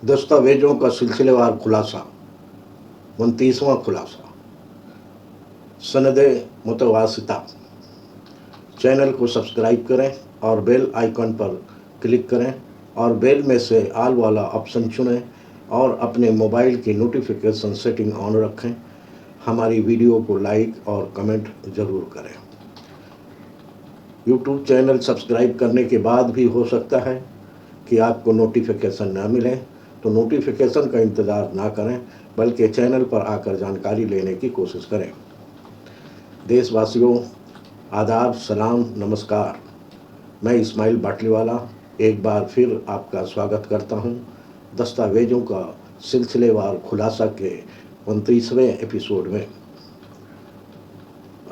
दस्तावेजों का सिलसिलेवार खुलासा। 29वां खुलासा। सनद मुतवासिता। चैनल को सब्सक्राइब करें और बेल आइकन पर क्लिक करें और बेल में से आल वाला ऑप्शन चुनें और अपने मोबाइल की नोटिफिकेशन सेटिंग ऑन रखें। हमारी वीडियो को लाइक और कमेंट ज़रूर करें। यूट्यूब चैनल सब्सक्राइब करने के बाद भी हो सकता है कि आपको नोटिफिकेशन ना मिले, तो नोटिफिकेशन का इंतज़ार ना करें बल्कि चैनल पर आकर जानकारी लेने की कोशिश करें। देशवासियों, आदाब, सलाम, नमस्कार। मैं इस्माइल बाटलीवाला एक बार फिर आपका स्वागत करता हूं दस्तावेजों का सिलसिलेवार खुलासा के 29वें एपिसोड में।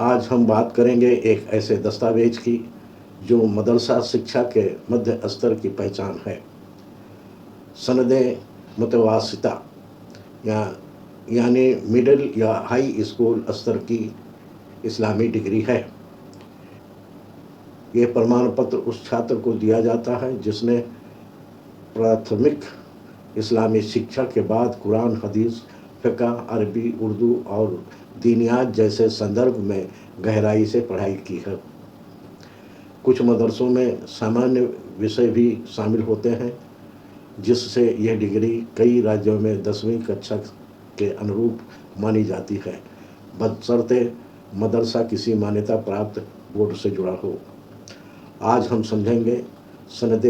आज हम बात करेंगे एक ऐसे दस्तावेज की जो मदरसा शिक्षा के मध्य स्तर की पहचान है। सनद मुतवासिता यानी मिडिल या हाई स्कूल स्तर की इस्लामी डिग्री है। ये प्रमाण पत्र उस छात्र को दिया जाता है जिसने प्राथमिक इस्लामी शिक्षा के बाद कुरान, हदीस, फ़िक़्ह, अरबी, उर्दू और दीनियात जैसे संदर्भ में गहराई से पढ़ाई की है। कुछ मदरसों में सामान्य विषय भी शामिल होते हैं जिससे यह डिग्री कई राज्यों में 10वीं कक्षा के अनुरूप मानी जाती है, बशर्ते मदरसा किसी मान्यता प्राप्त बोर्ड से जुड़ा हो। आज हम समझेंगे सनद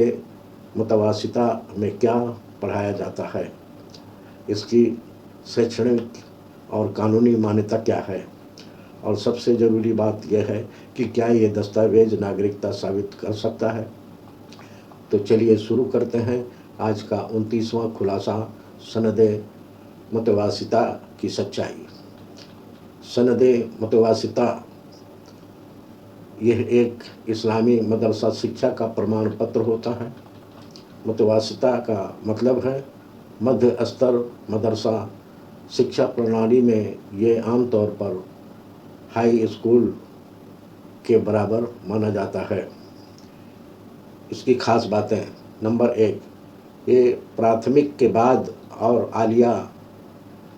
मुतवासिता में क्या पढ़ाया जाता है, इसकी शैक्षणिक और कानूनी मान्यता क्या है, और सबसे ज़रूरी बात यह है कि क्या ये दस्तावेज नागरिकता साबित कर सकता है। तो चलिए शुरू करते हैं आज का 29वां खुलासा, सनद मुतवासिता की सच्चाई। सनद मुतवासिता यह एक इस्लामी मदरसा शिक्षा का प्रमाण पत्र होता है। मुतवासिता का मतलब है मध्य स्तर मदरसा शिक्षा प्रणाली में ये आमतौर पर हाई स्कूल के बराबर माना जाता है। इसकी खास बातें। नंबर 1, ये प्राथमिक के बाद और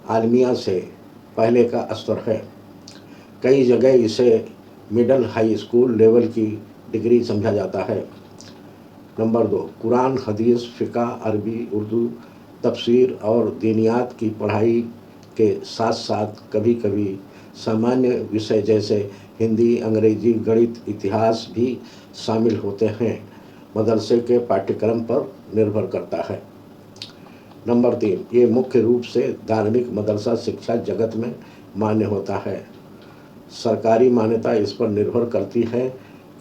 आलमिया से पहले का स्तर है। कई जगह इसे मिडल हाई स्कूल लेवल की डिग्री समझा जाता है। नंबर 2, कुरान, हदीस, फ़िक़्ह, अरबी, उर्दू, तफसीर और दीनियात की पढ़ाई के साथ साथ कभी कभी सामान्य विषय जैसे हिंदी, अंग्रेजी, गणित, इतिहास भी शामिल होते हैं। मदरसे के पाठ्यक्रम पर निर्भर करता है। नंबर 3, ये मुख्य रूप से धार्मिक मदरसा शिक्षा जगत में मान्य होता है। सरकारी मान्यता इस पर निर्भर करती है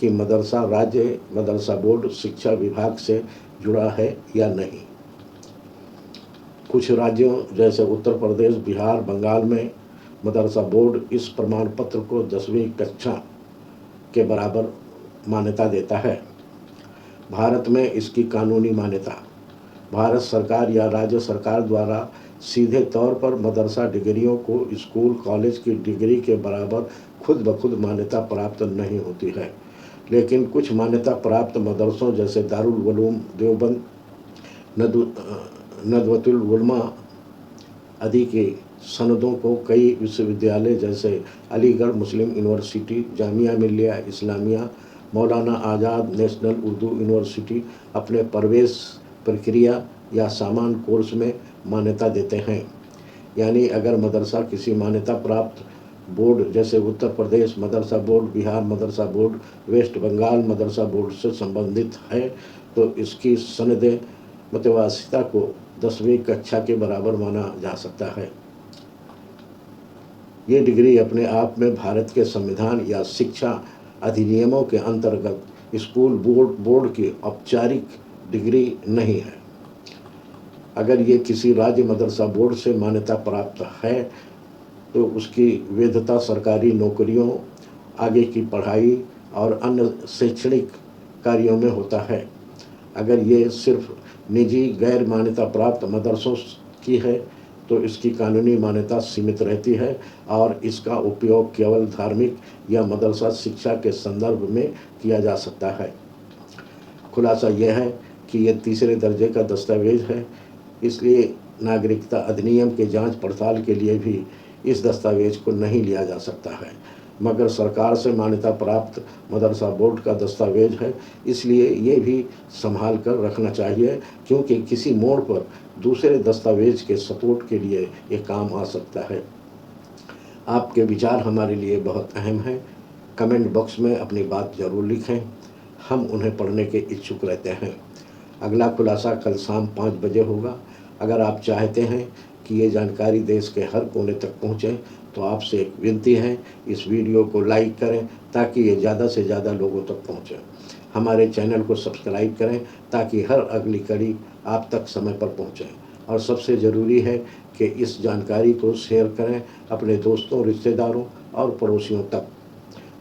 कि मदरसा राज्य मदरसा बोर्ड शिक्षा विभाग से जुड़ा है या नहीं। कुछ राज्यों जैसे उत्तर प्रदेश, बिहार, बंगाल में मदरसा बोर्ड इस प्रमाण पत्र को 10वीं कक्षा के बराबर मान्यता देता है। भारत में इसकी कानूनी मान्यता भारत सरकार या राज्य सरकार द्वारा सीधे तौर पर मदरसा डिग्रियों को स्कूल कॉलेज की डिग्री के बराबर खुद ब खुद मान्यता प्राप्त नहीं होती है, लेकिन कुछ मान्यता प्राप्त मदरसों जैसे दारुल उलूम देवबंद, नदवतुल उलमा आदि के सनदों को कई विश्वविद्यालय जैसे अलीगढ़ मुस्लिम यूनिवर्सिटी, जामिया मिल्लिया इस्लामिया, मौलाना आज़ाद नेशनल उर्दू यूनिवर्सिटी अपने प्रवेश प्रक्रिया या सामान्य कोर्स में मान्यता देते हैं। यानी अगर मदरसा किसी मान्यता प्राप्त बोर्ड जैसे उत्तर प्रदेश मदरसा बोर्ड, बिहार मदरसा बोर्ड, वेस्ट बंगाल मदरसा बोर्ड से संबंधित है तो इसकी सनद मुतवासिता को 10वीं कक्षा के बराबर माना जा सकता है। ये डिग्री अपने आप में भारत के संविधान या शिक्षा अधिनियमों के अंतर्गत स्कूल बोर्ड की औपचारिक डिग्री नहीं है। अगर ये किसी राज्य मदरसा बोर्ड से मान्यता प्राप्त है तो उसकी वैधता सरकारी नौकरियों, आगे की पढ़ाई और अन्य शैक्षणिक कार्यों में होता है। अगर ये सिर्फ निजी गैर मान्यता प्राप्त मदरसों की है तो इसकी कानूनी मान्यता सीमित रहती है और इसका उपयोग केवल धार्मिक या मदरसा शिक्षा के संदर्भ में किया जा सकता है। खुलासा यह है कि यह तीसरे दर्जे का दस्तावेज है। इसलिए नागरिकता अधिनियम के जांच पड़ताल के लिए भी इस दस्तावेज को नहीं लिया जा सकता है, मगर सरकार से मान्यता प्राप्त मदरसा बोर्ड का दस्तावेज है, इसलिए ये भी संभाल कर रखना चाहिए, क्योंकि किसी मोड़ पर दूसरे दस्तावेज के सपोर्ट के लिए ये काम आ सकता है। आपके विचार हमारे लिए बहुत अहम हैं। कमेंट बॉक्स में अपनी बात ज़रूर लिखें, हम उन्हें पढ़ने के इच्छुक रहते हैं। अगला खुलासा कल शाम 5 बजे होगा। अगर आप चाहते हैं कि ये जानकारी देश के हर कोने तक पहुँचे तो आपसे एक विनती है, इस वीडियो को लाइक करें ताकि ये ज़्यादा से ज़्यादा लोगों तक पहुँचे। हमारे चैनल को सब्सक्राइब करें ताकि हर अगली कड़ी आप तक समय पर पहुँचे। और सबसे ज़रूरी है कि इस जानकारी को शेयर करें अपने दोस्तों, रिश्तेदारों और पड़ोसियों तक।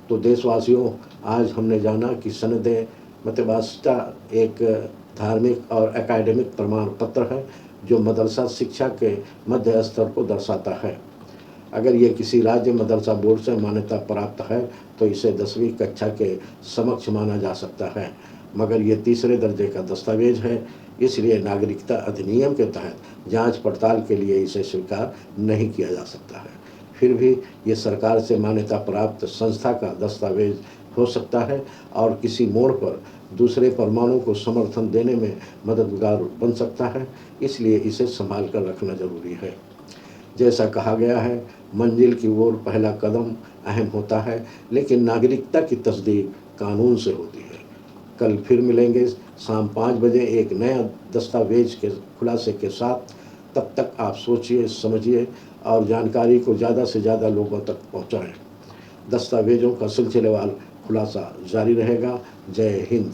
तो देशवासियों, आज हमने जाना कि सनद मतवासिता एक धार्मिक और एकेडमिक प्रमाण पत्र है जो मदरसा शिक्षा के मध्य स्तर को दर्शाता है। अगर ये किसी राज्य मदरसा बोर्ड से मान्यता प्राप्त है तो इसे 10वीं कक्षा के समक्ष माना जा सकता है, मगर ये तीसरे दर्जे का दस्तावेज है, इसलिए नागरिकता अधिनियम के तहत जांच पड़ताल के लिए इसे स्वीकार नहीं किया जा सकता है। फिर भी ये सरकार से मान्यता प्राप्त संस्था का दस्तावेज हो सकता है और किसी मोड़ पर दूसरे परमाणु को समर्थन देने में मददगार बन सकता है, इसलिए इसे संभाल कर रखना जरूरी है। जैसा कहा गया है, मंजिल की ओर पहला कदम अहम होता है, लेकिन नागरिकता की तस्दीक कानून से होती है। कल फिर मिलेंगे शाम 5 बजे एक नया दस्तावेज के खुलासे के साथ। तब तक आप सोचिए, समझिए और जानकारी को ज़्यादा से ज़्यादा लोगों तक पहुँचाएँ। दस्तावेजों का सिलसिलेवार खुलासा जारी रहेगा। जय हिंद।